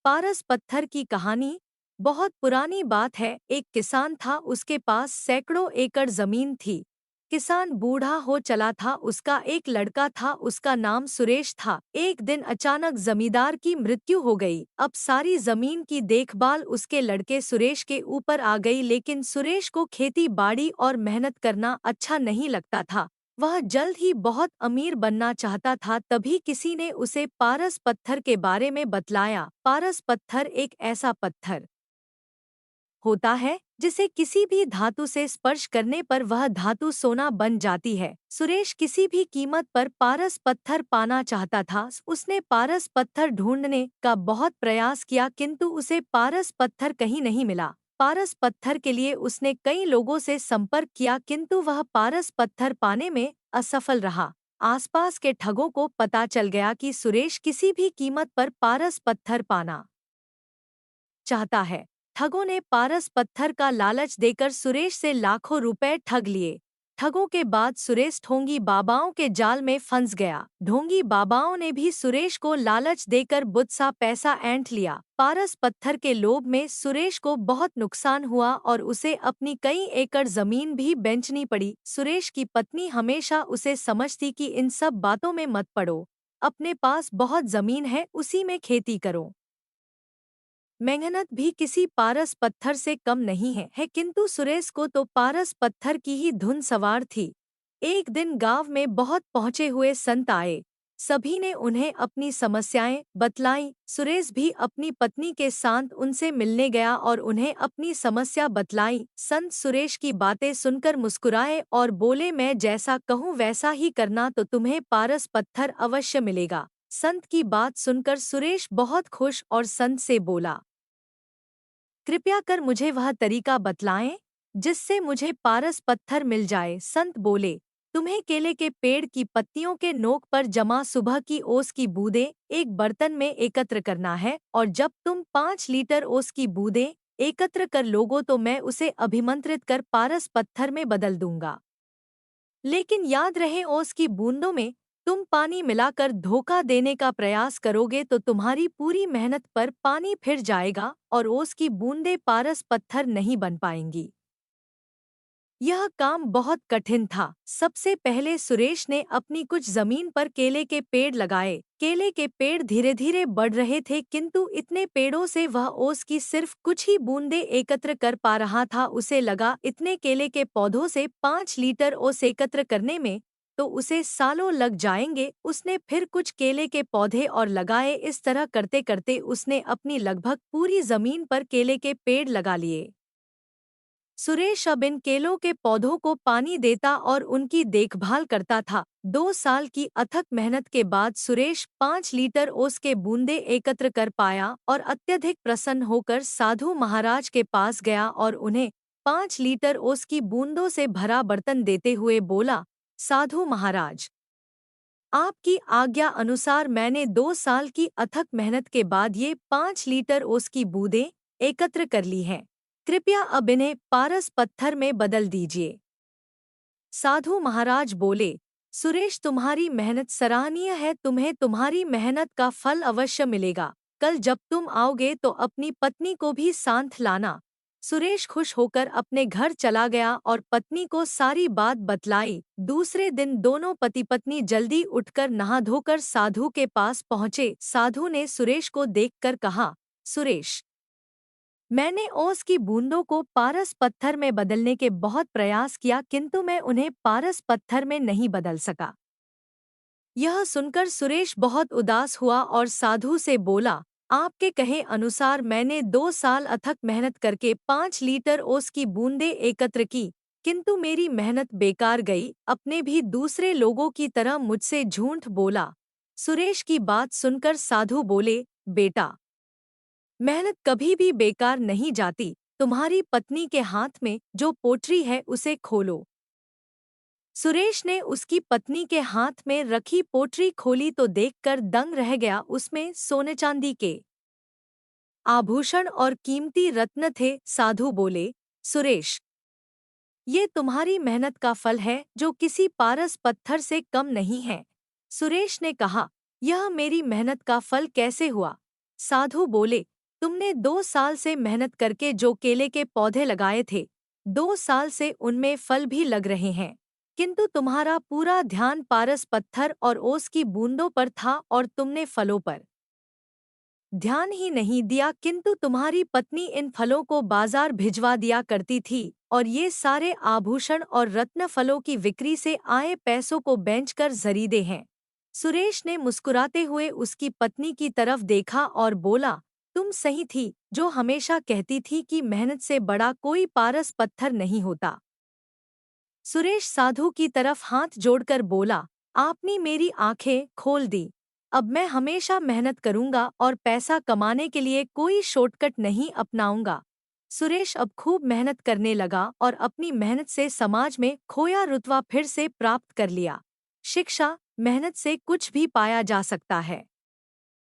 पारस पत्थर की कहानी। बहुत पुरानी बात है। एक किसान था, उसके पास सैकड़ों एकड़ जमीन थी। किसान बूढ़ा हो चला था। उसका एक लड़का था, उसका नाम सुरेश था। एक दिन अचानक जमींदार की मृत्यु हो गई। अब सारी जमीन की देखभाल उसके लड़के सुरेश के ऊपर आ गई। लेकिन सुरेश को खेती बाड़ी और मेहनत करना अच्छा नहीं लगता था। वह जल्द ही बहुत अमीर बनना चाहता था। तभी किसी ने उसे पारस पत्थर के बारे में बतलाया। पारस पत्थर एक ऐसा पत्थर होता है जिसे किसी भी धातु से स्पर्श करने पर वह धातु सोना बन जाती है। सुरेश किसी भी कीमत पर पारस पत्थर पाना चाहता था। उसने पारस पत्थर ढूंढने का बहुत प्रयास किया, किंतु उसे पारस पत्थर कहीं नहीं मिला। पारस पत्थर के लिए उसने कई लोगों से संपर्क किया, किंतु वह पारस पत्थर पाने में असफल रहा। आसपास के ठगों को पता चल गया कि सुरेश किसी भी कीमत पर पारस पत्थर पाना चाहता है। ठगों ने पारस पत्थर का लालच देकर सुरेश से लाखों रुपए ठग लिए। ठगों के बाद सुरेश ढोंगी बाबाओं के जाल में फंस गया। ढोंगी बाबाओं ने भी सुरेश को लालच देकर बुत-सा पैसा ऐंठ लिया। पारस पत्थर के लोभ में सुरेश को बहुत नुकसान हुआ और उसे अपनी कई एकड़ जमीन भी बेचनी पड़ी। सुरेश की पत्नी हमेशा उसे समझती कि इन सब बातों में मत पड़ो, अपने पास बहुत जमीन है, उसी में खेती करो। मेहनत भी किसी पारस पत्थर से कम नहीं है, किंतु सुरेश को तो पारस पत्थर की ही धुन सवार थी। एक दिन गांव में बहुत पहुंचे हुए संत आए। सभी ने उन्हें अपनी समस्याएं बतलाईं। सुरेश भी अपनी पत्नी के साथ उनसे मिलने गया और उन्हें अपनी समस्या बतलाई। संत सुरेश की बातें सुनकर मुस्कुराए और बोले, मैं जैसा कहूँ वैसा ही करना तो तुम्हें पारस पत्थर अवश्य मिलेगा। संत की बात सुनकर सुरेश बहुत खुश और संत से बोला, कृपया कर मुझे वह तरीका बतलाएं जिससे मुझे पारस पत्थर मिल जाए। संत बोले, तुम्हें केले के पेड़ की पत्तियों के नोक पर जमा सुबह की ओस की बूंदें एक बर्तन में एकत्र करना है, और जब तुम 5 लीटर ओस की बूंदें एकत्र कर लोगो तो मैं उसे अभिमंत्रित कर पारस पत्थर में बदल दूंगा। लेकिन याद रहे, ओस की बूंदों में तुम पानी मिलाकर धोखा देने का प्रयास करोगे तो तुम्हारी पूरी मेहनत पर पानी फिर जाएगा और ओस की बूंदें पारस पत्थर नहीं बन पाएंगी। यह काम बहुत कठिन था। सबसे पहले सुरेश ने अपनी कुछ जमीन पर केले के पेड़ लगाए। केले के पेड़ धीरे धीरे बढ़ रहे थे, किंतु इतने पेड़ों से वह ओस की सिर्फ कुछ ही बूंदें एकत्र कर पा रहा था। उसे लगा, इतने केले के पौधों से 5 लीटर ओस एकत्र करने में तो उसे सालों लग जाएंगे। उसने फिर कुछ केले के पौधे और लगाए। इस तरह करते करते उसने अपनी लगभग पूरी जमीन पर केले के पेड़ लगा लिए। सुरेश अब इन केलों के पौधों को पानी देता और उनकी देखभाल करता था। 2 साल की अथक मेहनत के बाद सुरेश 5 लीटर ओस के बूंदे एकत्र कर पाया और अत्यधिक प्रसन्न होकर साधु महाराज के पास गया और उन्हें 5 लीटर ओस की बूंदों से भरा बर्तन देते हुए बोला, साधु महाराज, आपकी आज्ञा अनुसार मैंने 2 साल की अथक मेहनत के बाद ये 5 लीटर ओस की बूंदें एकत्र कर ली हैं। कृपया अब इन्हें पारस पत्थर में बदल दीजिए। साधु महाराज बोले, सुरेश, तुम्हारी मेहनत सराहनीय है, तुम्हें तुम्हारी मेहनत का फल अवश्य मिलेगा। कल जब तुम आओगे तो अपनी पत्नी को भी साथ लाना। सुरेश खुश होकर अपने घर चला गया और पत्नी को सारी बात बतलाई। दूसरे दिन दोनों पति पत्नी जल्दी उठकर नहा धोकर साधु के पास पहुँचे। साधु ने सुरेश को देखकर कहा, सुरेश, मैंने ओस की बूंदों को पारस पत्थर में बदलने के बहुत प्रयास किया, किंतु मैं उन्हें पारस पत्थर में नहीं बदल सका। यह सुनकर सुरेश बहुत उदास हुआ और साधु से बोला, आपके कहे अनुसार मैंने 2 साल अथक मेहनत करके 5 लीटर ओस की बूंदें एकत्र की, किंतु मेरी मेहनत बेकार गई। अपने भी दूसरे लोगों की तरह मुझसे झूठ बोला। सुरेश की बात सुनकर साधु बोले, बेटा, मेहनत कभी भी बेकार नहीं जाती। तुम्हारी पत्नी के हाथ में जो पोटरी है उसे खोलो। सुरेश ने उसकी पत्नी के हाथ में रखी पोटरी खोली तो देखकर दंग रह गया। उसमें सोने चांदी के आभूषण और कीमती रत्न थे। साधु बोले, सुरेश, ये तुम्हारी मेहनत का फल है जो किसी पारस पत्थर से कम नहीं है। सुरेश ने कहा, यह मेरी मेहनत का फल कैसे हुआ? साधु बोले, तुमने 2 साल से मेहनत करके जो केले के पौधे लगाए थे, 2 साल से उनमें फल भी लग रहे हैं, किंतु तुम्हारा पूरा ध्यान पारस पत्थर और ओस की बूंदों पर था और तुमने फलों पर ध्यान ही नहीं दिया। किंतु तुम्हारी पत्नी इन फलों को बाजार भिजवा दिया करती थी और ये सारे आभूषण और रत्न फलों की बिक्री से आए पैसों को बेचकर खरीदे हैं। सुरेश ने मुस्कुराते हुए उसकी पत्नी की तरफ देखा और बोला, तुम सही थी जो हमेशा कहती थी कि मेहनत से बड़ा कोई पारस पत्थर नहीं होता। सुरेश साधु की तरफ हाथ जोड़कर बोला, आपने मेरी आंखें खोल दी। अब मैं हमेशा मेहनत करूंगा और पैसा कमाने के लिए कोई शॉर्टकट नहीं अपनाऊंगा। सुरेश अब खूब मेहनत करने लगा और अपनी मेहनत से समाज में खोया रुतबा फिर से प्राप्त कर लिया। शिक्षा, मेहनत से कुछ भी पाया जा सकता है।